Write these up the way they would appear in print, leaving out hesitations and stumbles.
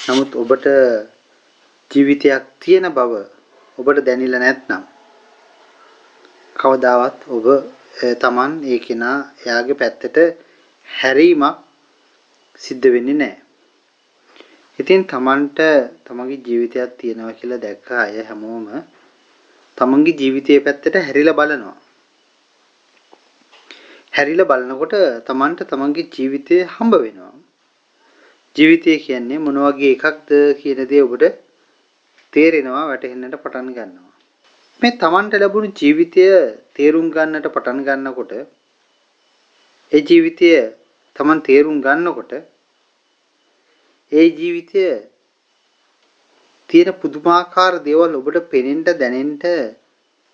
නමුත් ඔබට ජීවිතයක් තියෙන බව ඔබට දැනෙලා නැත්නම් කවදාවත් ඔබ Taman ඒ කෙනා එයාගේ පැත්තට හැරීමක් සිද්ධ වෙන්නේ නැහැ. ඉතින් Tamanට තමන්ගේ ජීවිතයක් තියෙනවා කියලා දැක්ක අය හැමෝම තමන්ගේ ජීවිතයේ පැත්තට හැරිලා බලනවා. හැරිලා බලනකොට Tamanට තමන්ගේ ජීවිතය හම්බ වෙනවා. ජීවිතය කියන්නේ මොන වගේ එකක්ද කියන දේ ඔබට තේරෙනවා, වැටහෙන්නට පටන් ගන්නවා. මේ Tamanට ලැබුණු ජීවිතය තේරුම් ගන්නට පටන් ගන්නකොට ඒ ජීවිතය Taman තේරුම් ගන්නකොට ඒ ජීවිතය තියෙන පුදුමාකාර දේවල් ඔබට පෙනෙන්න දැනෙන්න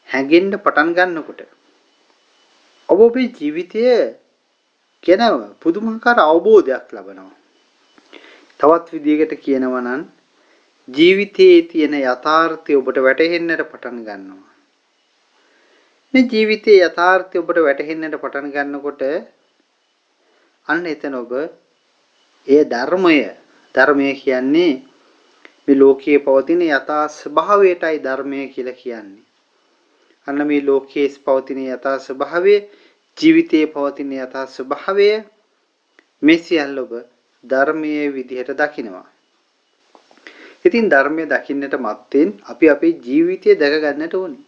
හැඟෙන්න පටන් ගන්නකොට ඔබ ඔබේ ජීවිතය ගැන පුදුමාකාර අවබෝධයක් ලබනවා. තවත් විදිහකට කියනවා නම් ජීවිතයේ තියෙන යථාර්ථය ඔබට වැටහෙන්නට පටන් ගන්නවා. මේ ජීවිතයේ යථාර්ථය ඔබට වැටහෙන්නට පටන් ගන්නකොට අන්න එතන ඔබ ඒ ධර්මය කියන්නේ මේ ලෝකයේ පවතින යථා ස්වභාවයටයි ධර්මය කියලා කියන්නේ. අන්න මේ ලෝකයේ පවතින යථා ස්වභාවය, ජීවිතයේ පවතින යථා ස්වභාවය මේ සියල්ල ඔබ ධර්මයේ විදිහට දකිනවා. ඉතින් ධර්මය දකින්නට මත්තෙන් අපි අපේ ජීවිතය දැක ගන්නට ඕනේ.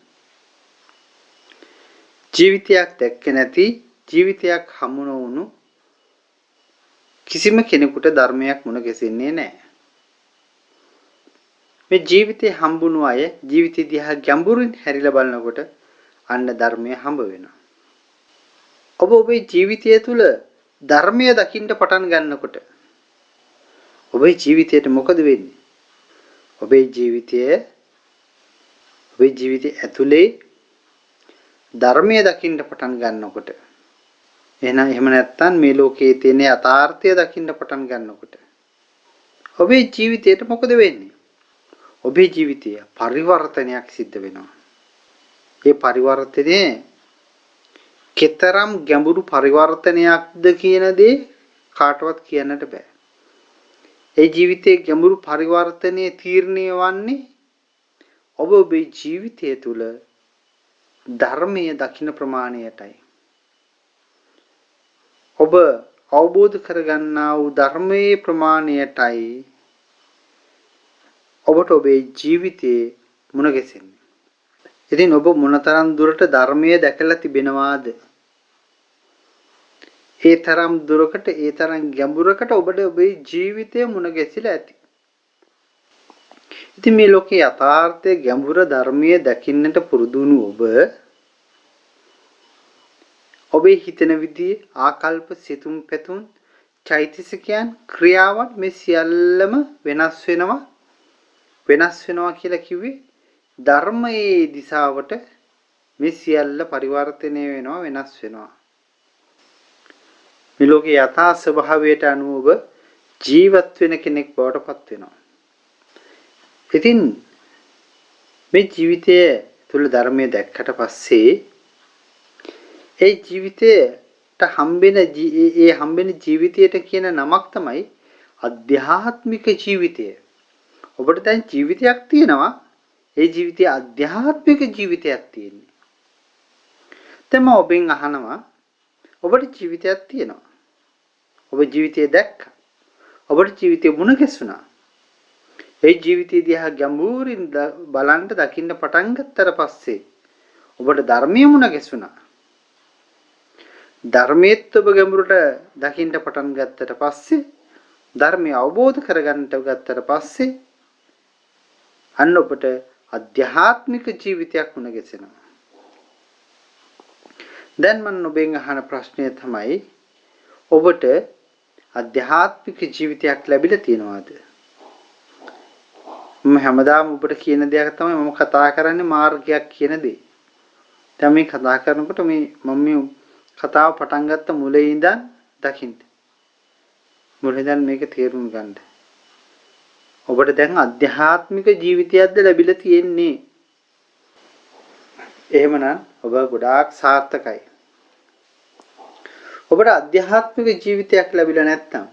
ජීවිතයක් දැක්ක නැති, ජීවිතයක් හමු නොවුණු කිසිම කෙනෙකුට ධර්මයක් මුණ ගැසෙන්නේ නැහැ. මේ ජීවිතේ හම්බුණු අය ජීවිතය දිහා ගැඹුරින් හැරිලා බලනකොට අන්න ධර්මය හම්බ වෙනවා. ඔබ ඔබේ ජීවිතය තුළ ධර්මය දකින්න පටන් ගන්නකොට ඔබේ ජීවිතයට මොකද වෙන්නේ? ඔබේ ජීවිතයේ ඇතුලේ ධර්මය දකින්න පටන් ගන්නකොට එහෙම නැත්නම් මේ ලෝකයේ තියෙන යථාර්ථය දකින්න පටන් ගන්නකොට ඔබේ ජීවිතයට මොකද වෙන්නේ? ඔබේ ජීවිතය පරිවර්තනයක් සිද්ධ වෙනවා. ඒ පරිවර්තනය කෙතරම් ගැඹුරු පරිවර්තනයක්ද කියන දේ කාටවත් කියන්නට බෑ. ඒ ජීවිතයේ ගැඹුරු පරිවර්තනයේ තීරණය වන්නේ ඔබ ඔබේ ජීවිතය තුළ ධර්මයේ දකින්න ප්‍රමාණයටයි. ඔබ අවබෝධ කරගන්නා වූ ධර්මයේ ප්‍රමාණයටයි ඔබට ඔබේ ජීවිතයේ මුණ ගැසෙන්නේ. ඉතින් ඔබ මොනතරම් දුරට ධර්මයේ දැකලා තිබෙනවාද? ඒ තරම් දුරකට, ඒ තරම් ගැඹුරකට ඔබට ඔබේ ජීවිතයේ මුණ ගැසිලා ඇති. ඉතින් මේ ලෝකේ යථාර්ථයේ ගැඹුර ධර්මයේ දකින්නට පුරුදු වුණු ඔබේ හිතන විදිහේ ආකල්ප, සිතුම් පැතුම්, චෛතසිකයන්, ක්‍රියාවන් මේ සියල්ලම වෙනස් වෙනවා කියලා කිව්වේ ධර්මයේ දිශාවට මේ සියල්ල පරිවර්තනය වෙනවා, වෙනස් වෙනවා. මේ ලෝකේ යථා ස්වභාවයට අනුව ඔබ ජීවත් වෙන කෙනෙක් බවට පත් වෙනවා. ඉතින් මේ ජීවිතය තුළ ධර්මයේ දැක්කට පස්සේ ඒ ජීවිතයට හම්බෙන ජීවිතයට කියන නමක් තමයි අධ්‍යාත්මික ජීවිතය. ඔබට දැන් ජීවිතයක් තියෙනවා. ඒ ජීවිතය අධ්‍යාත්මික ජීවිතයක් තියෙන්නේ. තම ඔබෙන් අහනවා ඔබට ජීවිතයක් තියෙනවා. ඔබ ජීවිතය දැක්කා. ඔබට ජීවිතය මුණ ගැසුණා. ඒ ජීවිතය දිහා ගැඹුරින් බලන්න දකින්න පටන් ගත්තට පස්සේ ඔබට ධර්මයේ මුණ ගැසුණා. ධර්මයේත් ඔබ ගැඹුරට දකින්න පටන් ගත්තට පස්සේ ධර්මය අවබෝධ කරගන්නට ගත්තට පස්සේ අන්න ඔබට අධ්‍යාත්මික ජීවිතයක් මුණ ගැසෙනවා. දැන් මම ඔබෙන් අහන ප්‍රශ්නය තමයි ඔබට අධ්‍යාත්මික ජීවිතයක් ලැබිලා තියෙනවද? මම හැමදාම ඔබට කියන දෙයක් තමයි මම කතා කරන්නේ මාර්ගයක් කියන දේ. දැන් මේ කතා කරනකොට මම කතාව පටන් ගත්ත මුලින් ඉඳන් දකින්න. මුලින් මේක තේරුම් ගන්න. ඔබට දැන් අධ්‍යාත්මික ජීවිතයක්ද ලැබිලා තියෙන්නේ. එහෙමනම් ඔබ ගොඩාක් සාර්ථකයි. ඔබට අධ්‍යාත්මික ජීවිතයක් ලැබිලා නැත්නම්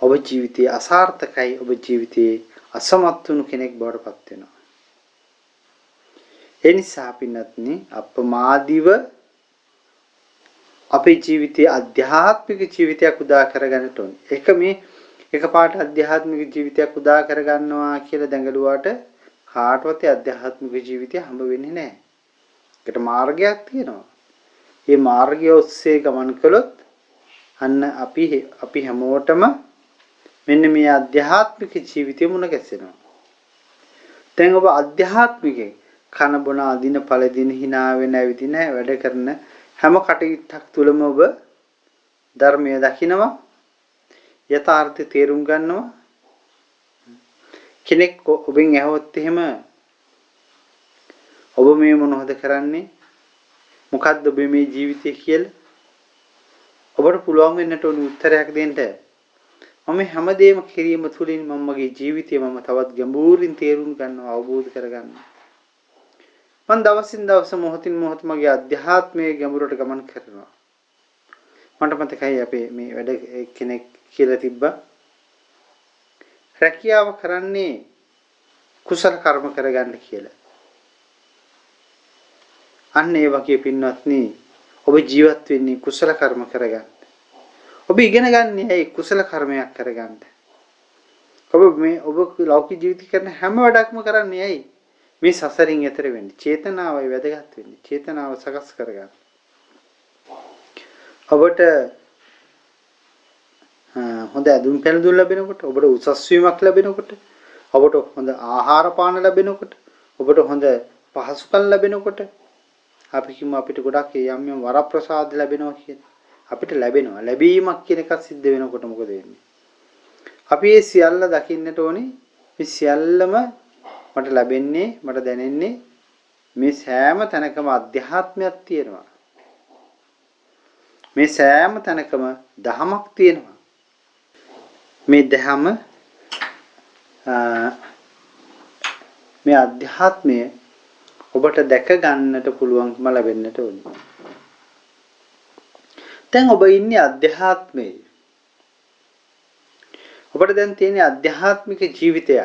ඔබ ජීවිතයේ අසාර්ථකයි, ඔබ ජීවිතයේ අසමත් වුණු කෙනෙක් බවට පත් වෙනවා. ඒ නිසා පින්වත්නි අප්‍රමාදීව අපේ ජීවිතයේ ආධ්‍යාත්මික ජීවිතයක් උදා කරගන්නට ඕනේ. ඒක මේ එකපාරට ආධ්‍යාත්මික ජීවිතයක් උදා කරගන්නවා කියලා දැඟලුවාට කාටවත් ආධ්‍යාත්මික ජීවිතය හම්බ වෙන්නේ නැහැ. ඒකට මාර්ගයක් තියෙනවා. මේ මාර්ගය ඔස්සේ ගමන් කළොත් අන්න අපි හැමෝටම මෙන්න මේ ආධ්‍යාත්මික ජීවිතය මුණ ගැසෙනවා. දැන් ඔබ ආධ්‍යාත්මිකේ කන බොන අදින පළදින hina වෙන ඇවිදින වැඩ කරන හැම කටයුත්තක් තුළම ඔබ ධර්මය දකිනවා, යථාර්ථය තේරුම් ගන්නවා. කෙනෙක් ඔබෙන් ඇහුවොත් එහෙම ඔබ මේ මොනවද කරන්නේ? මොකද්ද ඔබ මේ ජීවිතය කියලා? ඔබට පුළුවන් වෙන්නට ඕන උත්තරයක් දෙන්න. මම හැමදේම කිරීම තුළින් මම මගේ ජීවිතය මම තවත් ගැඹුරින් තේරුම් ගන්නවා, අවබෝධ කරගන්නවා. මම දවසින් දවස මොහොතින් මොහොත මගේ අධ්‍යාත්මයේ ගැඹුරට ගමන් කරනවා. මට මතකයි අපේ මේ වැඩ කෙනෙක් කියලා තිබ්බා. රැකියාව කරන්නේ කුසල කර්ම කරගන්න කියලා. අන්න ඒ වගේ පින්වත්නි ඔබ ජීවත් වෙන්නේ කුසල කර්ම කරගන්න. ඔබ ඉගෙන ගන්න ඇයි කුසල කර්මයක් කරගන්න. ඔබ ලෞකික ජීවිතය කරන හැම වැඩක්ම කරන්නේ ඇයි? මේ සසරින් එතර වෙන්න. චේතනාවයි වැදගත් වෙන්නේ. චේතනාව සකස් කරගන්න. ඔබට හොඳ ඇඳුම් පැළඳුම් ලැබෙනකොට, ඔබට උසස් වීමක් ලැබෙනකොට, ඔබට හොඳ ආහාර පාන ලැබෙනකොට, ඔබට හොඳ පහසුකම් ලැබෙනකොට අපි කිව්ව අපිට ගොඩක් යම් යම් වරප්‍රසාද ලැබෙනවා කියන්නේ. අපිට ලැබෙනවා. ලැබීමක් කියන එකක් සිද්ධ වෙනකොට මොකද වෙන්නේ? අපි මේ සියල්ල දකින්නට ඕනේ. මේ සියල්ලම මට ලැබෙන්නේ, මට දැනෙන්නේ මේ සෑම තැනකම අධ්‍යාත්මයක් තියෙනවා. මේ සෑම තැනකම දහමක් තියෙනවා. මේ දහම මේ අධ්‍යාත්මය ඔබට දැක ගන්නට පුළුවන්කම ලැබෙන්නට ඕනේ. දැන් ඔබ ඉන්නේ අධ්‍යාත්මයේ. ඔබට දැන් තියෙන අධ්‍යාත්මික ජීවිතය.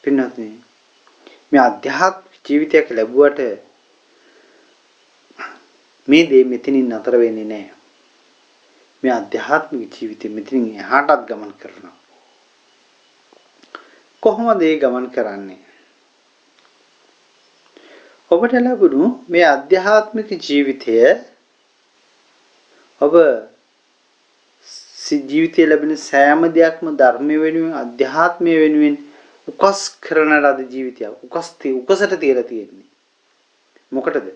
පින්වත්නි මේ අධ්‍යාත්මික ජීවිතයක් ලැබුවට මේ දේ මෙතනින් නතර වෙන්නේ නැහැ. මේ අධ්‍යාත්මික ජීවිතෙ මෙතනින් එහාටත් ගමන් කරනවා. කොහොමද ඒ ගමන් කරන්නේ? ඔබට ලැබුණු මේ අධ්‍යාත්මික ජීවිතය ඔබ ජීවිතයේ ලැබෙන සෑම දෙයක්ම ධර්ම වෙනුවෙන්, අධ්‍යාත්මය වෙනුවෙන් උකස් කරන ලද ජීවිතයක්. උකසට තියලා තියෙන්නේ. මොකටද?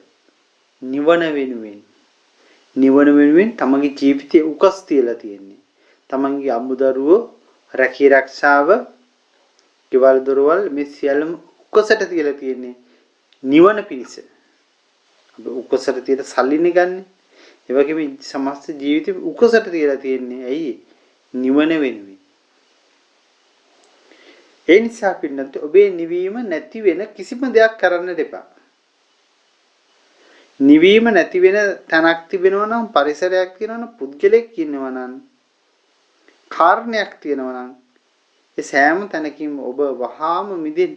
නිවන වෙනුවෙන්. නිවන වෙනුවෙන් තමන්ගේ ජීවිතයේ උකස් තියලා තියෙන්නේ. තමන්ගේ අමුදරුවෝ රැකී ආරක්ෂාව, ගෙවල් දොරවල් මේ සියල්ලම උකසට තියලා තියෙන්නේ. නිවන පිණිස. අපි උකසට තියලා සල්ලිනේ ගන්න. ඒ වගේම සමස්ත ජීවිතේ උකසට තියලා තියෙන්නේ. ඇයි? නිවන වෙනුවෙන්. ඒ නිසා පින්නත් ඔබේ නිවීම නැති වෙන කිසිම දෙයක් කරන්න දෙපා. නිවීම නැති වෙන තැනක් තිබෙනවා නම්, පරිසරයක් තියෙනවා නම්, පුද්ගලෙක් ඉන්නවා නම්, කාරණයක් තියෙනවා නම්, ඒ සෑම තැනකින්ම ඔබ වහාම මිදෙන්න.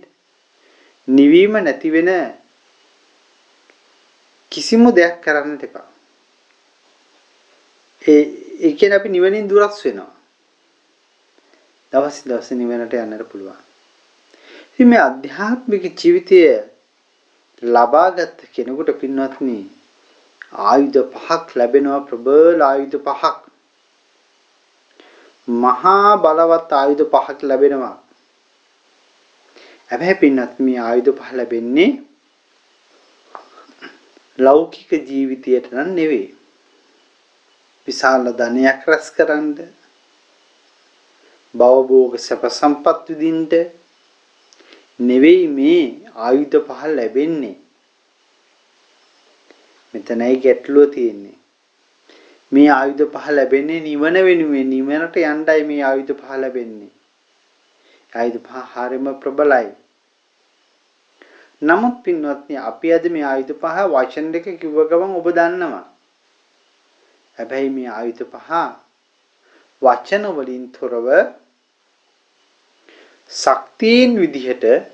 නිවීම නැති වෙන කිසිම දෙයක් කරන්න දෙපා. ඒ කියන්නේ අපි නිවනින් දුරස් වෙනවා. දවස් දවස් නිවනට යන්නට පුළුවන්. ඉතින් මේ අධ්‍යාත්මික ජීවිතය ලබාගත් කෙනෙකුට පින්වත්නි ආයුධ පහක් ලැබෙනවා. ප්‍රබල ආයුධ පහක්. මහා බලවත් ආයුධ පහක් ලැබෙනවා. හැබැයි පින්වත් මේ ආයුධ පහ ලැබෙන්නේ ලෞකික ජීවිතයට නම් නෙවෙයි. විශාල ධනයක් රැස් කරන්න, භවභෝග සැප සම්පත් විඳින්න නෙවෙයි මේ ආයුධ පහ ලැබෙන්නේ. මෙතනයි ගැටලුව තියෙන්නේ. මේ ආයුධ පහ ලැබෙන්නේ නිවන වෙනුවෙන්. නිවනට යන්නයි මේ ආයුධ පහ ලැබෙන්නේ. ආයුධ පහ හරිම ප්‍රබලයි. නමුත් පින්වත්නි අපි අද මේ ආයුධ පහ වචන දෙක කිව්ව ගමන් ඔබ දන්නවා. හැබැයි මේ ආයුධ පහ වචන වලින් තොරව ශක්තියින් විදිහට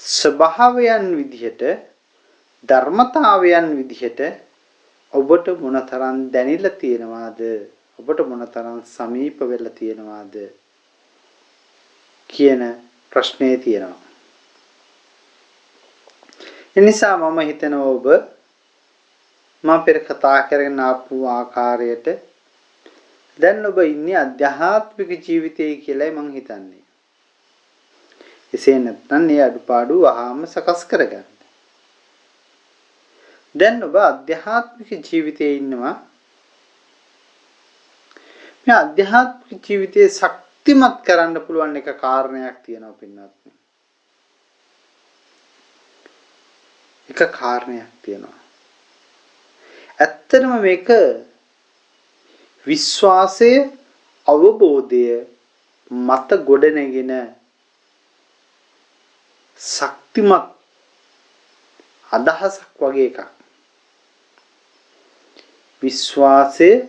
ස්වභාවයන් විදිහට ධර්මතාවයන් විදිහට ඔබට මොනතරම් දැනෙලා තියෙනවාද ඔබට මොනතරම් සමීප වෙලා තියෙනවාද කියන ප්‍රශ්නේ තියෙනවා. එනිසා මම හිතනවා ඔබ මම පෙර කතා කරගෙන ආපු ආකාරයට දැන් ඔබ ඉන්නේ අධ්‍යාත්මික ජීවිතයේ කියලායි මම හිතන්නේ. එසේ නැත්නම් මේ අඩුපාඩු වහාම සකස් කරගන්න. දැන් ඔබ අධ්‍යාත්මික ජීවිතයේ ඉන්නවා. මේ අධ්‍යාත්මික ජීවිතයේ ශක්තිමත් කරන්න පුළුවන් එක කාරණයක් තියෙනවා පින්වත්නි. එක කාරණයක් තියෙනවා. ඇත්තටම මේක විශ්වාසය අවබෝධය මත ගොඩනැගෙන ශක්තිමත් අදහසක් වගේ එකක්. විශ්වාසය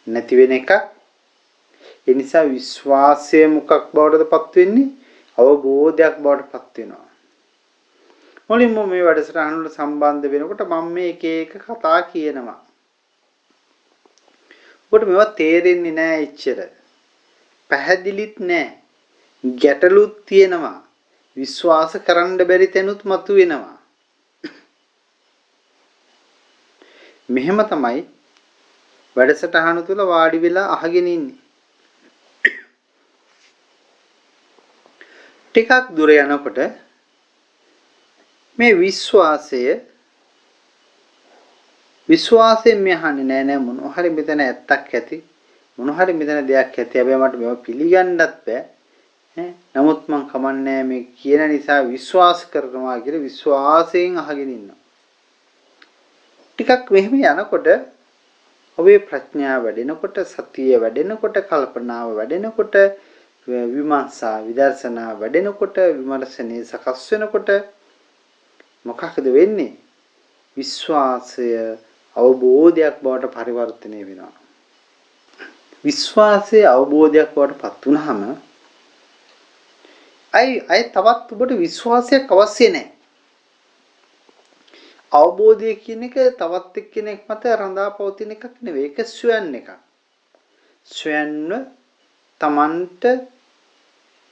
නැති වෙන එකක්. ඒ නිසා විශ්වාසය මොකක් බවටද පත් වෙන්නේ? අවබෝධයක් බවට පත් වෙනවා. මුලින්ම මේ වැඩසටහන වල සම්බන්ධ වෙනකොට මම මේ එක එක කතා කියනවා. ඔබට මේවා තේරෙන්නේ නැහැ එච්චර. පැහැදිලිත් නැහැ. ගැටලුත් තියෙනවා. විශ්වාස කරන්න බැරි තැනුත් මතුවෙනවා. මෙහෙම තමයි වැඩසටහන තුල වාඩි වෙලා අහගෙන ඉන්නේ. ටිකක් දුර යනකොට මේ විශ්වාසයෙන් මේ අහන්නේ නෑ මොනවා හරි මෙතන ඇත්තක් ඇති මොනවා හරි මෙතන දෙයක් ඇති හැබැයි මට මේව පිළිගන්නත් බෑ නමුත් මං කමන්නේ මේ කියන නිසා විශ්වාස කරනවා කියලා විශ්වාසයෙන් අහගෙන ඉන්නවා ටිකක් මෙහෙම යනකොට ඔබේ ප්‍රඥාව වැඩෙනකොට සතිය වැඩෙනකොට කල්පනාව වැඩෙනකොට විමර්ශා විදර්ශනා වැඩෙනකොට විමර්ශනයේ සකස් වෙනකොට මොකක්ද වෙන්නේ විශ්වාසය අවබෝධයක් බවට පරිවර්තනය වෙනවා විශ්වාසයේ අවබෝධයක් බවට පත් වුනහම අය තවත් ඔබට විශ්වාසයක් අවශ්‍ය නැහැ අවබෝධය කියන එක තවත් එක්කෙනෙක් මත රඳා පවතින එකක් නෙවෙයි ඒක ස්වයන් එකක් ස්වයන්ව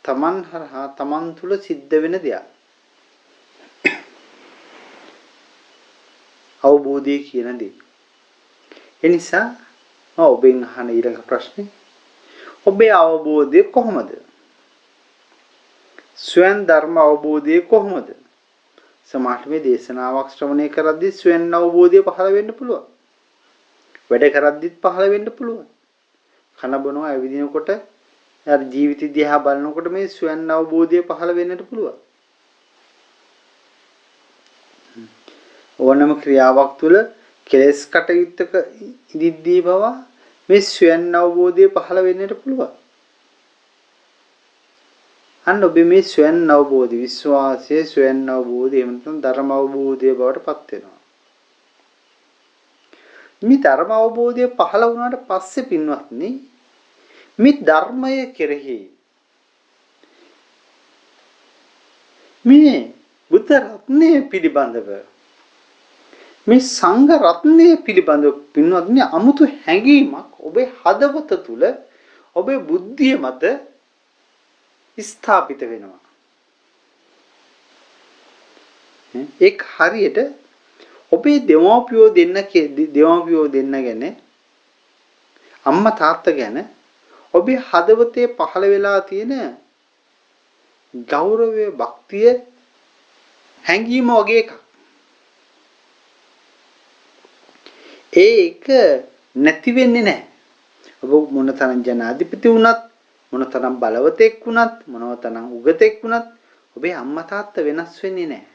තමන් හරහා තමන් තුල සිද්ධ වෙන දෙයක් අවබෝධය කියන දේ. ඒ නිසා ඔබෙන් අහන ඊළඟ ප්‍රශ්නේ ඔබේ අවබෝධය කොහොමද? ස්වයන් ධර්ම අවබෝධය කොහොමද? සමහර මේ දේශනාවක් ශ්‍රවණය කරද්දී ස්වයන් අවබෝධය පහළ වෙන්න පුළුවන්. වැඩ කරද්දිත් පහළ වෙන්න පුළුවන්. කන බොනවා ඇවිදිනකොට අර ජීවිත දිහා බලනකොට මේ ස්වයන් අවබෝධය පහළ වෙන්නට පුළුවන්. ඕනම ක්‍රියාවක් තුළ කෙලෙස් කටයුත්තක ඉදිද්දී බව මේ ස්වයන් අවබෝධය පහළ වෙන්නට පුළුවන්. අන්න ඔබ මේ ස්වයන් අවබෝධය විශ්වාසයේ ස්වයන් අවබෝධය එහෙම නැත්නම් ධර්ම අවබෝධය බවට පත් වෙනවා. මේ ධර්ම අවබෝධය පහළ වුණාට පස්සේ පින්වත්නි මේ ධර්මය කෙරෙහි මේ බුද්ධ රත්නය පිළිබඳව මේ සංඝ රත්නය පිළිබඳව පින්වත්නි අමුතු හැඟීමක් ඔබේ හදවත තුල ඔබේ බුද්ධිය මත ස්ථාපිත වෙනවා. ඒක හරියට ඔබේ දෙමව්පියෝ දෙන්න ගැන අම්මා තාත්තා ගැන ඔබේ හදවතේ පහළ වෙලා තියෙන ගෞරවය භක්තිය හැඟීම වගේ එකක්. ඒක නැති වෙන්නේ නැහැ. ඔබ මොනතරම් ජනාධිපති වුණත් මොනතරම් බලවතෙක් වුණත් මොනතරම් උගතෙක් වුණත් ඔබේ අම්මා තාත්තා වෙනස් වෙන්නේ නැහැ.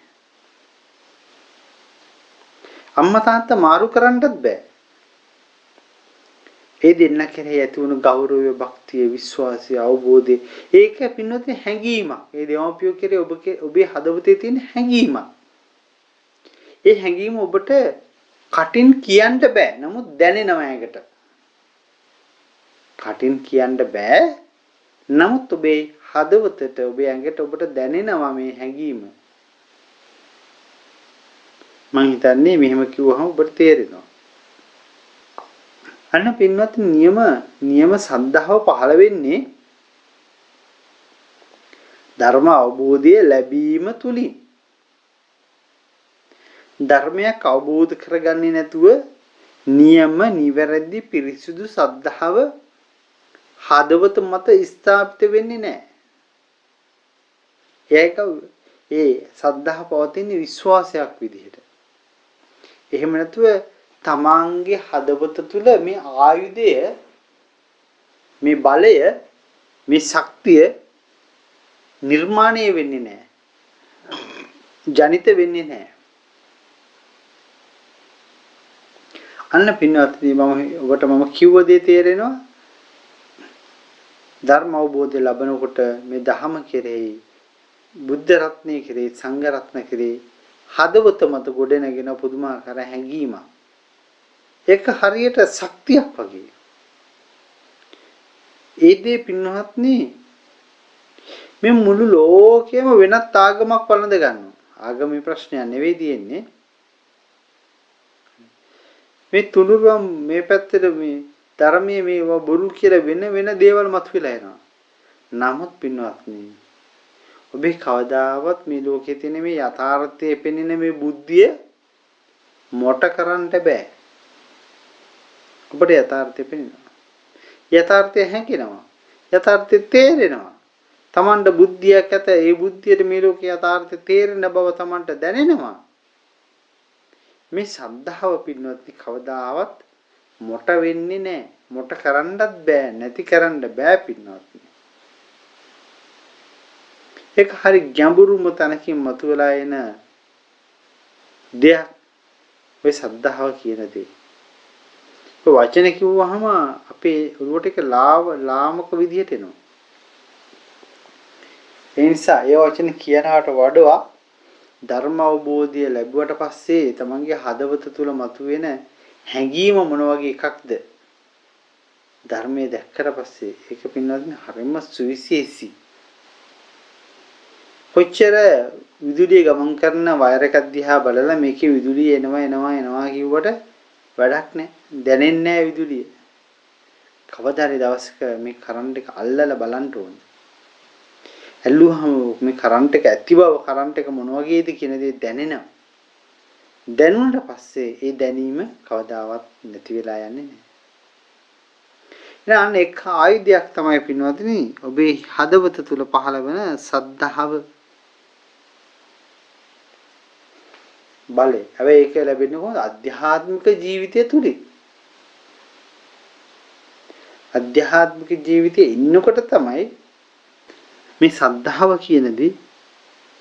අම්මා තාත්තා මාරු කරන්නත් බෑ. ඒ දෙන්න කෙරෙහි ඇති වුණු ගෞරවය, භක්තිය, විශ්වාසය, අවබෝධය ඒක පින්නොත් හැඟීමක්. ඒ දෙමව්පියෝ කෙරෙහි ඔබේ හදවතේ තියෙන හැඟීමක්. ඒ හැඟීම ඔබට කටින් කියන්න බෑ. නමුත් දැනෙනවා ඒකට. කටින් කියන්න බෑ. නමුත් ඔබේ හදවතට ඔබේ ඇඟට ඔබට දැනෙනවා මේ හැඟීම. මං හිතන්නේ මෙහෙම කිව්වහම ඔබට තේරෙනවා. අන්න පින්වත් නියම සද්ධාව පහළ වෙන්නේ ධර්ම අවබෝධය ලැබීම තුලින්. ධර්මයක් අවබෝධ කරගන්නේ නැතුව නියම නිවැරදි පිරිසුදු සද්ධාව හදවත මත ස්ථාපිත වෙන්නේ නැහැ. ඒක ඒ සද්ධාව පවතින විශ්වාසයක් විදිහට. එහෙම නැතුව තමාන්ගේ හදවත තුල මේ ආයුධය, මේ බලය, මේ ශක්තිය නිර්මාණය වෙන්නේ නැහැ. ජනිත වෙන්නේ නැහැ. අන්න පින්වත්නි ඔබට මම කිව්ව දේ තේරෙනවා. ධර්ම අවබෝධය ලැබනකොට මේ ධහම කෙරෙහි, බුද්ධ රත්නය කෙරෙහි, සංඝ රත්න කෙරෙහි හදවත මත ගොඩනගෙන පුදුමාකාර හැඟීමක්. ඒක හරියට ශක්තියක් වගේ. ඒ දේ පින්වත්නි මේ මුළු ලෝකෙම වෙනත් ආගමක් වළඳ ගන්නවා. ආගමේ ප්‍රශ්නයක් නෙවෙයි තියෙන්නේ. මේ තුනුරුවම් මේ පැත්තට මේ ධර්මයේ මේවා බොරු කියලා වෙන දේවල් මතුවලා එනවා. නමුත් පින්වත්නි ඔබේ කවදාවත් මේ ලෝකයේ තියෙන මේ යථාර්ථයේ පෙනෙන මේ බුද්ධිය මොට කරන්න බෑ. ඔබට යථාර්ථය පෙනෙනවා. යථාර්ථය හැකිනවා. යථාර්ථය තේරෙනවා. තමන්ට බුද්ධියක් ඇත. ඒ බුද්ධියට මේ ලෝකයේ යථාර්ථය තේරෙන බව තමන්ට දැනෙනවා. මේ ශ්‍රද්ධාව පින්වත්නි කවදාවත් මොට වෙන්නේ නැහැ. මොට කරන්නත් බෑ. නැති කරන්න බෑ පින්වත්නි. ඒක හරි ගැඹුරුම තැනකින් මතුවලා එන දෙයක්. ඔය ශ්‍රද්ධාව කියන දේ. ඔය වචන කිව්වහම අපේ ඔළුවට එක ලාමක විදිහට එනවා. ඒ නිසා ඒ වචන කියනකට වඩා ධර්ම අවබෝධය ලැබුවට පස්සේ තමන්ගේ හදවත තුල මතුවෙන හැඟීම මොන වගේ එකක්ද? ධර්මයේ දැක්කට පස්සේ ඒක පින්වත්නි හරිම සුවිශේෂී. කොච්චර විදුලිය ගමන් කරන වයර් එකක් දිහා බලලා මේකේ විදුලිය එනවා කිව්වට වැඩක් නැහැ. දැනෙන්නේ නැහැ විදුලිය. කවදා හරි දවසක මේ කරන්ට් එක අල්ලලා බලන්න ඕනේ. ඇල්ලුවහම මේ කරන්ට් එක ඇති බව කරන්ට් එක මොන වගේද කියන දේ දැනෙනවා. දැනුණට පස්සේ ඒ දැනීම කවදාවත් නැති වෙලා යන්නේ නැහැ. ඊළඟ එක ආයුධයක් තමයි පින්වත්නි ඔබේ හදවත තුල පහළ වෙන සද්ධාව බලය. හැබැයි ඒක ලැබෙන්නේ කොහොමද? අධ්‍යාත්මික ජීවිතය තුලින්. අධ්‍යාත්මික ජීවිතයේ ඉන්නකොට තමයි මේ සද්ධාව කියන දේ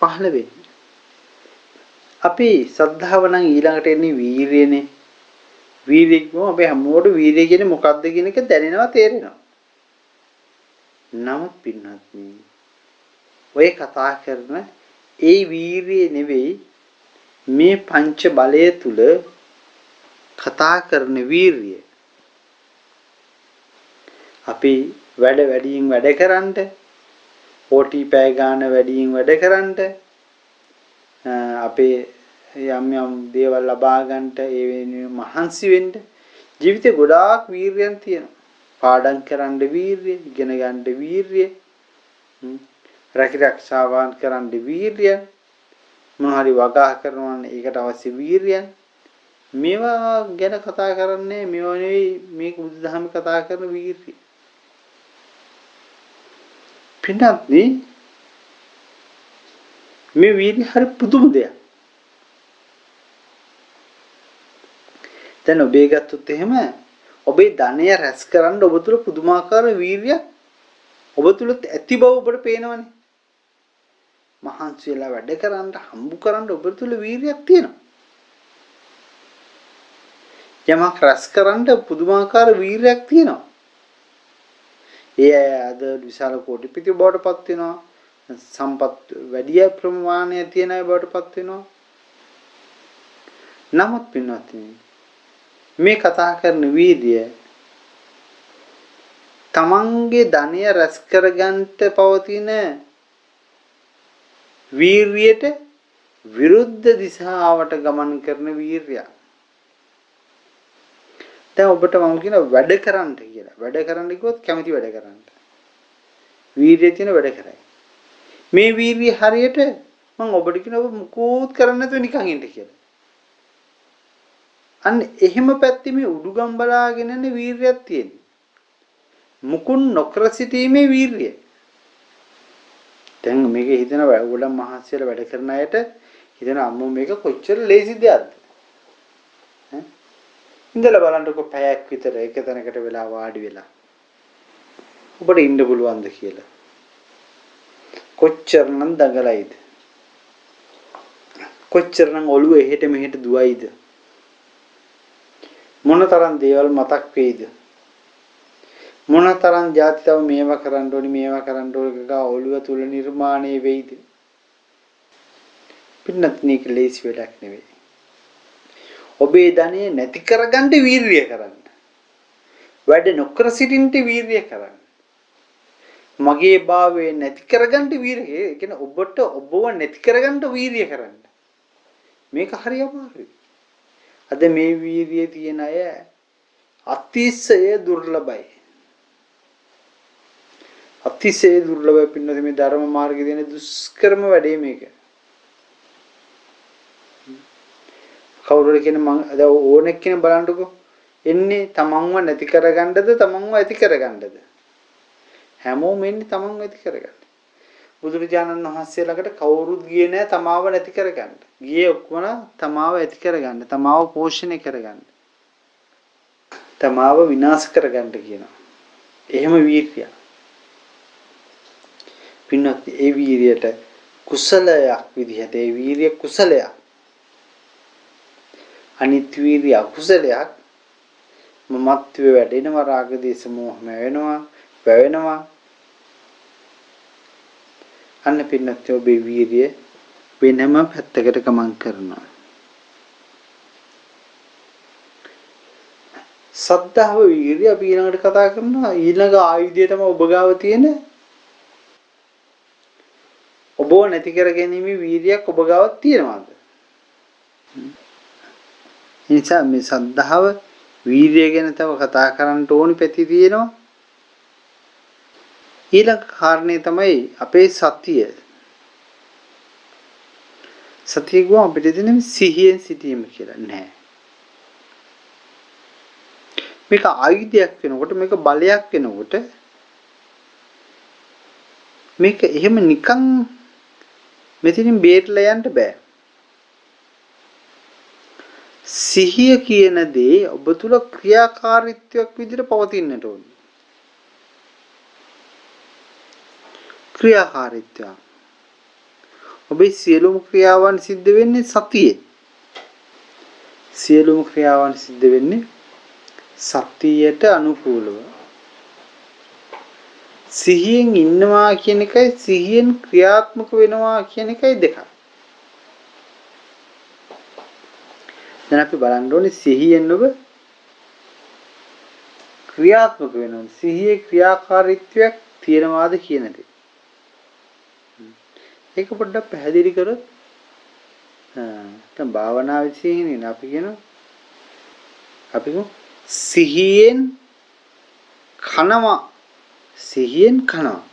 පහළ වෙන්නේ. අපි සද්ධාව නම් ඊළඟට එන්නේ වීරියනේ. වීරිය කියම අපි හැමෝටම වීරිය කියන්නේ මොකක්ද කියන එක දැනෙනවා තේරෙනවා. නමුත් පින්වත්නි ඔය කතා කරන ඒ වීරිය නෙවෙයි මේ පංච බලය තුල කතා කරන වීරිය. අපි වැඩියෙන් වැඩ කරන්න ඕටි පැය ගන්න වැඩියෙන් වැඩ කරන්න අපේ යම් දේවල් ලබා ගන්නට ඒ වෙනුවෙන් මහන්සි වෙන්න ජීවිතේ ගොඩාක් වීරියක් තියෙනවා. පාඩම් කරන්න වීරිය, ඉගෙන ගන්න වීරිය, රැකිරක්ෂාවන් කරන්න වීරිය, මොනවාරි වගා කරනවා නම් ඒකට අවශ්‍ය වීරිය. මේවා ගැන කතා කරන්නේ මේවා නෙවෙයි මේක බුදුදහම කතා කරන වීරිය. පින්වත්නි මේ වීර්ය හරි පුදුම දෙයක්. දැන් ඔබේ ගත්තොත් එහෙම ඔබේ ධනය රැස් කරන්න ඔබ තුල පුදුමාකාර වීර්යයක් ඔබ තුල ඇති බව ඔබට පේනවනේ. මහන්සි වෙලා වැඩ කරන්න හම්බ කරන්න ඔබ තුල වීර්යයක් තියෙනවා. යමක් රැස් කරන්න පුදුමාකාර වීර්යයක් තියෙනවා. ඒ අද විශාල කෝටිපති බවට පත් වෙනවා. සම්පත් වැඩි ප්‍රමාණයක් තියෙන අය බවට පත් වෙනවා. නමුත් පින්වත්නි මේ කතා කරන වීර්යය තමන්ගේ ධනය රැස් කරගන්නට පවතින වීරියට විරුද්ධ දිශාවට ගමන් කරන වීරිය. දැන් ඔබට මම කියන වැඩ කරන්න කියලා. වැඩ කරන්න කිව්වොත් කැමති වැඩ කරන්න. වීරිය තියෙන වැඩ කරයි. මේ වීරිය හරියට මම ඔබට කියන ඔබ මුකුත් කරන්න නැතුව නිකන් ඉන්න කියලා. අන්න එහෙම පැත්තේ මේ උඩුගම් බලාගෙන යන වීරියක් තියෙනවා. මුකුන් නොකර සිටීමේ වීරිය. දැන් මේක හිතන ගොඩක් මහත්යලා වැඩ කරන අයට හිතන අම්මෝ මේක කොච්චර ලේසි දෙයක්ද? ඈ ඉඳලා බලන්නකො පැයක් විතර එක තැනකට වෙලා වාඩි වෙලා ඔබට ඉන්න පුළුවන්ද කියලා. කොච්චරනම් දඟලයිද? කොච්චරනම් ඔළුව එහෙට මෙහෙට දුවයිද? මොනතරම් දේවල් මතක් වෙයිද? මොනතරම් જાති තව මේවා කරන්න ඕනි ගා ඔළුව තුල නිර්මාණය වෙයිද? පින්නත් නීක ලේසි වැඩක් නෙවෙයි. ඔබේ ධනෙ නැති කරගන්න වීරිය කරන්න. වැඩ නොකර සිටින්න වීරිය කරන්න. මගේ භාවය නැති කරගන්න වීරිය. ඒ කියන්නේ ඔබට ඔබව නැති කරගන්න වීරිය කරන්න. මේක හරි අමාරුයි. අද මේ වීරිය තියෙන අය අතිශය දුර්ලභයි. අතිශය දුර්ලභයි පින්නදී මේ ධර්ම මාර්ගයේ තියෙන දුෂ්කරම වැඩේ මේක. කවුරුද කියන මම දැන් ඕනෙක් කියන බලන්නකෝ එන්නේ තමන්ව නැති කරගන්නද තමන්ව ඇති කරගන්නද? හැමෝම එන්නේ තමන්ව ඇති කරගන්න. බුදුරජාණන් වහන්සේ ළඟට කවුරුත් ගියේ නැහැ තමාව නැති කරගන්න. ගියේ ඔක්කොම තමාව ඇති කරගන්න, තමාව පෝෂණය කරගන්න. තමාව විනාශ කරගන්න කියනවා. එහෙම වීර්යය. පින්නත් ඒ වීර්යයට කුසලයක් විදිහට ඒ වීර්ය කුසලයක්. අනිත් වීර්ය අකුසලයක්. මමත්වය වැඩෙනවා රාග දේශ මොහ වැවෙනවා. අන්න පින්නත් ඔබේ වීර්ය වෙනම පැත්තකට ගමන් කරනවා. සද්ධාව වීර්ය අපි ඊළඟට කතා කරනවා. ඊළඟ ආයුධය තමයි ඔබ ගාව තියෙන ඔබව නැති කර ගැනීම වීර්යයක් ඔබ ගාව තියෙනවද? එනිසා මේ සද්ධාව වීර්ය ගැන තව කතා කරන්න ඕනි පැති තියෙනවා. ඊළඟ කාරණේ තමයි අපේ සතිය. සතිය ගුණ අපිට දෙන්නේ සිහියෙන් සිටීම කියලා නෑ. මේක ආයුධයක් වෙනකොට මේක බලයක් වෙනකොට මේක එහෙම නිකන් මෙතනින් බේරලා යන්න බෑ. සිහිය කියන දේ ඔබ තුල ක්‍රියාකාරීත්වයක් විදිහට පවතින්නට ඕනේ. ක්‍රියාකාරීත්වය. ඔබේ සියලුම ක්‍රියාවන් සිද්ධ වෙන්නේ සතියේ. සියලුම ක්‍රියාවන් සිද්ධ වෙන්නේ සතියට අනුකූලව. සිහියෙන් ඉන්නවා කියන එකයි සිහියෙන් ක්‍රියාත්මක වෙනවා කියන එකයි දෙකක්. දැන් අපි බලන්න ඕනේ සිහියෙන් ඔබ ක්‍රියාත්මක වෙනවා. සිහියේ ක්‍රියාකාරීත්වයක් තියෙනවාද කියන දේ. ඒක පොඩ්ඩක් පැහැදිලි කරොත් දැන් භාවනා විශ්ීනේ අපි කියනවා සිහියෙන් කනවා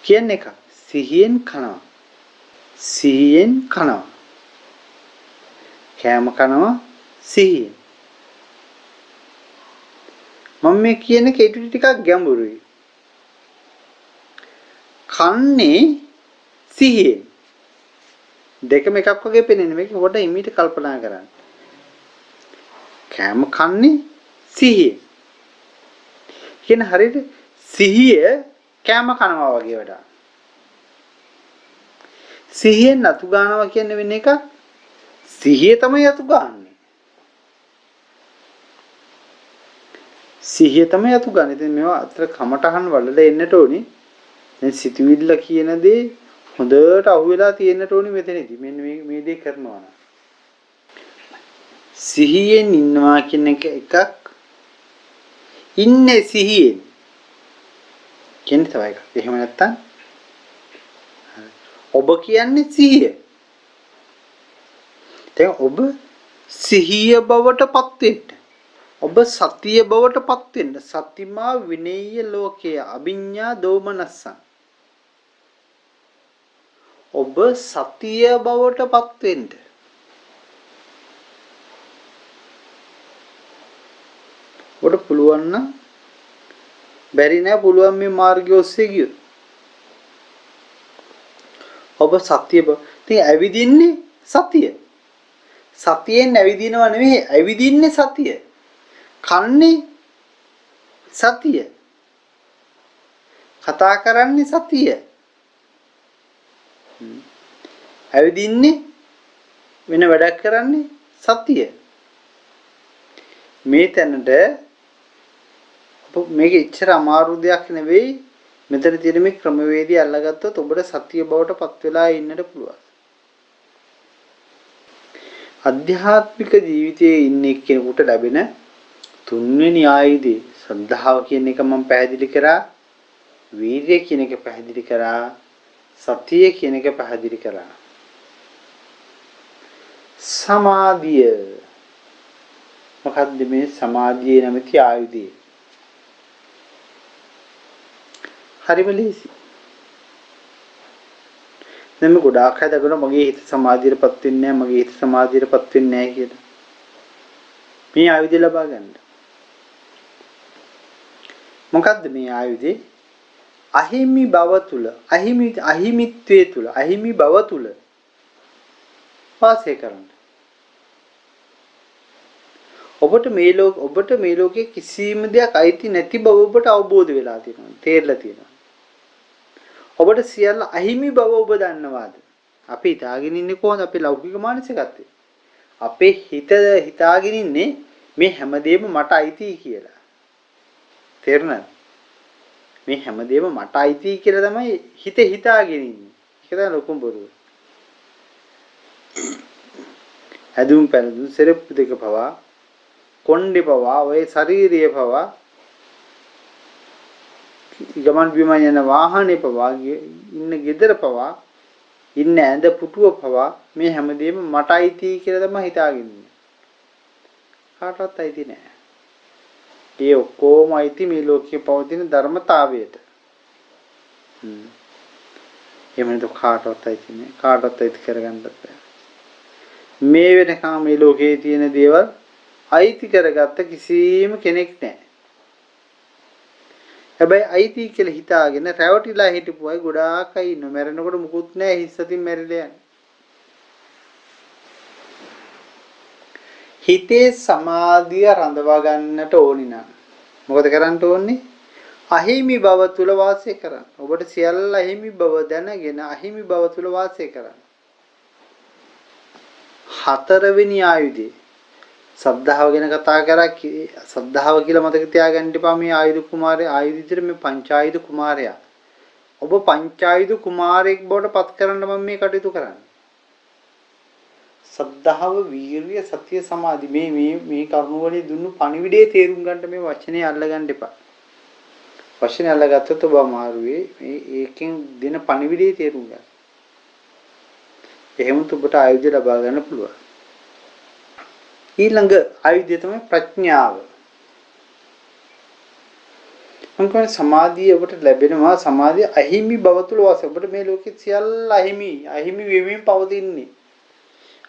කියන්නේ එක සිහියෙන් කනවා කෑම කනවා සිහියෙන් මම මේ කියන කෙටි ටිකක් ගැඹුරුයි කන්නේ සිහියෙන් දෙකම එකක් වගේ පේන්නේ මේක පොඩ ඉමීට කල්පනා කරන්න කෑම කන්නේ සිහියෙන් කියන හරියට සිහිය කෑම කනවා වගේ වැඩක් සිහියෙන් අතු ගන්නවා කියන්නේ වෙන එකක් සිහිය තමයි අතු ගන්නෙ සිහිය තමයි අතු ගන්නෙ ඉතින් මේවා අතර කමටහන් වලට එන්නට ඕනි දැන් සිතුවිල්ල කියන දේ හොඳට අහුවෙලා තියෙන්නට ඕනි මෙතනදී මෙන්න මේ දේ කරනවා නම් සිහියෙන් ඉන්නවා කියන එක එකක් ඉන්නේ සිහියෙන්. කියන්නේ තව එකක්. එහෙම නැත්තම් ඔබ කියන්නේ සිහිය. දැන් ඔබ සිහිය බවට පත් වෙන්න. ඔබ සතිය බවට පත් වෙන්න. සතිමා විනේය ලෝකයේ අභිඤ්ඤා දෝමනස්සං. ඔබ සතිය බවට පත් වෙන්න. ඔබට පුළුවන් නම් බැරි නෑ පුළුවන් මේ මාර්ගය ඔස්සේ ගියොත්. ඔබ සතිය ඉතින් ඇවිදින්නේ සතිය. සතියෙන් ඇවිදිනව නෙවෙයි ඇවිදින්නේ සතිය. කන්නේ සතිය. කතා කරන්නේ සතිය. ඇවිදින්නේ වෙන වැඩක් කරන්නේ සතිය. මේ තැනට මේක ඉච්චර අමාරු දෙයක් නෙවෙයි. මෙතන තියෙන මේ ක්‍රමවේදය අල්ලගත්තොත් ඔබට සතිය බවට පත් වෙලා ඉන්නට පුළුවන්. අධ්‍යාත්මික ජීවිතයේ ඉන්න කෙනෙකුට ලැබෙන තුන්වෙනි ආයුධය ශ්‍රද්ධාව කියන එක මම පැහැදිලි කරා. වීර්යය කියන එක පැහැදිලි කරා. සතිය කියන එක පැහැදිලි කරා. සමාධිය මොකක්ද මේ සමාධියේ නැමැති ආයුධය? හරිම ලේසි. දැන් මේ ගොඩාක් අය දකිනවා මගේ හිත සමාධියටපත් වෙන්නේ නැහැ, මගේ හිත සමාධියටපත් වෙන්නේ නැහැ කියලා. මේ ආයුධය ලබා ගන්න. මොකද්ද මේ ආයුධය? අහිමි භව තුල, අහිමිත්වයේ තුල, අහිමි භව තුල වාසය කරන්න. ඔබට මේ ලෝකේ කිසිම දෙයක් අයිති නැති බව ඔබට අවබෝධ වෙලා තියෙනවා. තේරලා තියෙනවා. ඔබට සියල්ල අහිමි බව ඔබ දන්නවාද? අපි හිතාගෙන ඉන්නේ කොහොමද? අපේ ලෞකික මානසිකත්වය. අපේ හිත හිතාගෙන ඉන්නේ මේ හැමදේම මට අයිතියි කියලා. තේරුණාද? මේ හැමදේම මට අයිතියි කියලා තමයි හිත හිතාගෙන ඉන්නේ. ඒක තමයි ලොකුම බොරුව. හැදුම් පැනදුම් සෙරප්පු දෙක පවා කොණ්ඩේ පවා ඔය ශාරීරිය පවා ගමන් බිමන් යන වාහනේ පවා ඉන්න ගෙදර පවා ඉන්න ඇඳ පුටුව පවා මේ හැමදේම මට අයිති කියලා තමයි හිතාගෙන ඉන්නේ. කාටවත් අයිති නෑ. ඒ ඔක්කොම අයිති මේ ලෝකයේ පවතින ධර්මතාවයට. එහෙමද කාටවත් අයිති නෑ. කාටවත් අයිති කරගන්නත් බෑ. මේ වෙනකම් මේ ලෝකයේ තියෙන දේවල් අයිති කරගත්ත කිසිම කෙනෙක් නෑ. හැබැයි අයිති කියලා හිතාගෙන රැවටිලා හිටපු අය ගොඩාක් අය ඉන්නවා. මැරෙනකොට මුකුත් නැහැ හිස්සතින් මැරිලා යන්නේ. හිතේ සමාධිය රඳවා ගන්නට ඕනි නම් මොකද කරන්න ඕනේ? අහිමි භව තුල වාසය කරන්න. ඔබට සියල්ල අහිමි භව දැනගෙන අහිමි භව තුල වාසය කරන්න. හතරවෙනි ආයුධය සද්ධාව ගැන කතා කරා. සද්ධාව කියලා මතක තියාගන්න එපා. මේ ආයුධ කුමාරයා ආයුධ විතර මේ පංචායුධ කුමාරයා. ඔබ පංචායුධ කුමාරයෙක් බවට පත් කරන්න මම මේ කටයුතු කරන්නේ. සද්ධාව, වීරිය, සතිය, සමාධි මේ කරුණු වලින් දුන්නු පණිවිඩයේ තේරුම් ගන්න මේ වචනේ අල්ලගන්න එපා. වචනේ අල්ලගත්තොත් ඔබ අමාරුවේ මේ ඒකෙන් දෙන පණිවිඩයේ තේරුම් ගන්න. එහෙම ඔබට ආයුධ ලබා ගන්න පුළුවන්. ඊළඟ ආයුධය තමයි ප්‍රඥාව. මොකද සමාධිය ඔබට ලැබෙනවා. සමාධිය අහිමි භව තුල වාසය. ඔබට මේ ලෝකෙ සියල්ල අහිමි වෙමින් පවතින්නේ.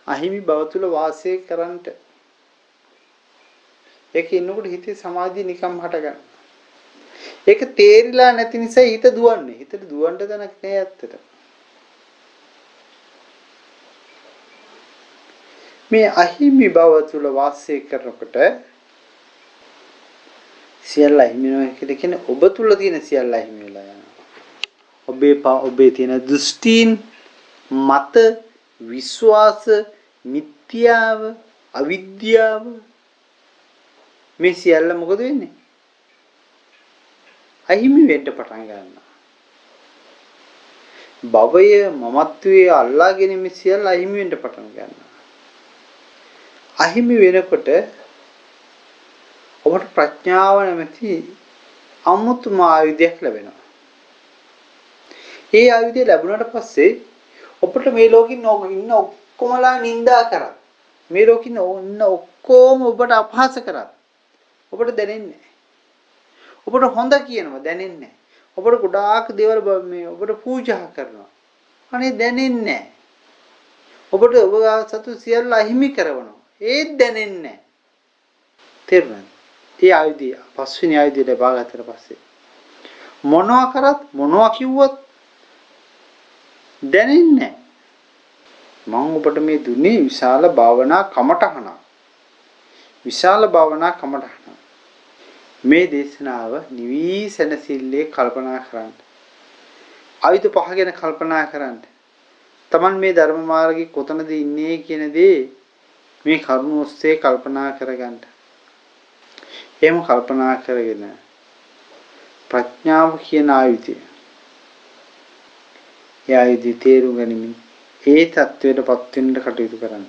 අහිමි භව තුල වාසය කරන්නට. ඒක ඉන්නකොට හිතේ සමාධිය නිකම් හට ගන්න. ඒක තේරිලා නැති නිසා හිත දුවන්නේ. හිතට දුවන්න තැනක් නෑ ඇත්තට. මේ අහිමි භව තුල වාසය කරනකොට සියල්ල අහිමි වෙනවා කියන්නේ ඔබ තුල තියෙන සියල්ල අහිමි වෙලා යනවා. ඔබේ තියෙන දෘෂ්ටීන්, මත, විශ්වාස, මිත්‍යාව, අවිද්‍යාව මේ සියල්ල මොකද වෙන්නේ? අහිමි වෙන්න පටන් ගන්නවා. භවය මමත්වයේ අල්ලාගෙන මේ සියල්ල අහිමි වෙන්න පටන් ගන්නවා. අහිමි වෙනකොට ඔබට ප්‍රඥාව නැමැති අමුතුම ආයුධයක් ලැබෙනවා. ඒ ආයුධය ලැබුණාට පස්සේ ඔබට මේ ලෝකෙ ඉන්න ඔක්කොමලා නිඳා කරා. මේ ලෝකෙ ඉන්න ඔක්කොම ඔබට අපහාස කරා. ඔබට දැනෙන්නේ නැහැ. ඔබට හොඳ කියනවා දැනෙන්නේ නැහැ. ඔබට ගොඩාක් දේවල් මේ ඔබට පූජා කරනවා. අනේ දැනෙන්නේ නැහැ. ඔබට ඔබ සතු සියල්ල අහිමි කරනවා. ඒත් දැනෙන්නේ නැහැ. තේරුණාද? ඒ ආයුධය පස්වෙනි ආයුධය ලබා ගත්තට පස්සේ මොනවා කරත් මොනවා කිව්වත් දැනෙන්නේ නැහැ. මම ඔබට මේ දුන්නේ විශාල භාවනා කමටහන. විශාල භාවනා කමටහන. මේ දේශනාව නිවි සැනසille කල්පනා කරන්න. ආයුධ පහ ගැන කල්පනා කරන්න. Taman මේ ධර්ම මාර්ගයේ කොතනද ඉන්නේ කියන දේ මේ කරුණ ඔස්සේ කල්පනා කරගන්න. එහෙම කල්පනා කරගෙන ප්‍රඥාව කියන ආයුධය. ඒ ආයුධය තේරුම් ගනිමින් ඒ தത്വයටපත් වෙන්න කටයුතු කරන්න.